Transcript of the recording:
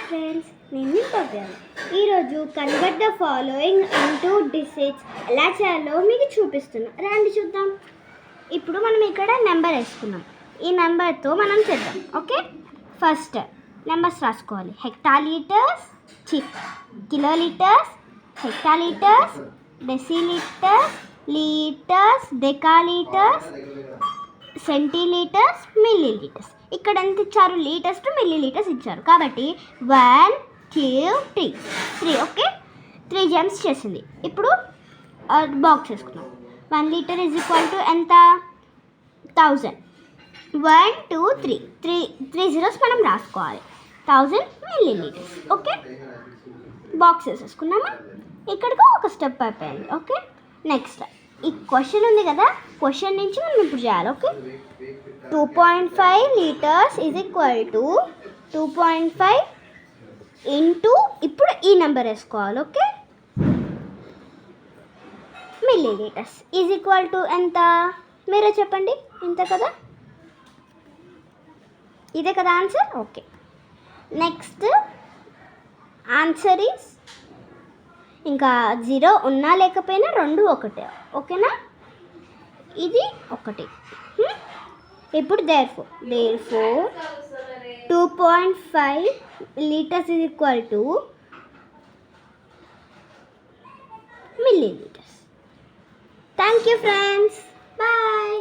Friends, నేను మీ పవ్యాను. ఈరోజు convert the following into digits ఎలా చేయాలో మీకు చూపిస్తున్నాం. రండి చూద్దాం. ఇప్పుడు మనం ఇక్కడ నెంబర్ వేసుకున్నాం. ఈ నెంబర్తో మనం చేద్దాం. ఓకే, ఫస్ట్ నెంబర్స్ రాసుకోవాలి. హెక్టాలీటర్స్, kilolitres, హెక్టాలీటర్స్, decilitres, litres, డెకాలీటర్స్, centilitres, millilitres. ఇక్కడ ఎంత ఇచ్చారు? లీటర్స్ టు మిల్లీలీటర్స్ ఇచ్చారు. కాబట్టి 1 2 3 ఓకే, 3 జెమ్స్ చేసింది. ఇప్పుడు బాక్స్ వేసుకున్నాం. 1 లీటర్ ఈజ్ ఈక్వల్ టు ఎంత? 1000. 1 2 3 జీరోస్ మనం రాసుకోవాలి. 1000 మిల్లీలీటర్స్. Okay, box వేసేసుకున్నామా? ఇక్కడికి ఒక స్టెప్ అయిపోయింది. ఓకే, నెక్స్ట్ ఈ క్వశ్చన్ ఉంది కదా, క్వశ్చన్ నుంచి మనం ఇప్పుడు చేయాలి. Okay, 2.5 litres is equal to 2.5 into ఇప్పుడు ఈ నెంబర్ వేసుకోవాలి. Okay, millilitres is equal to ఎంత? మీరే చెప్పండి. ఇంత కదా, ఇదే కదా answer. Okay, next answer is ఇంకా 0 ఉన్నా లేకపోయినా రెండు ఒకటే. ఓకేనా, ఇది ఒకటి. ఇప్పుడు therefore 2.5 litres is equal to millilitres. Thank you friends, bye.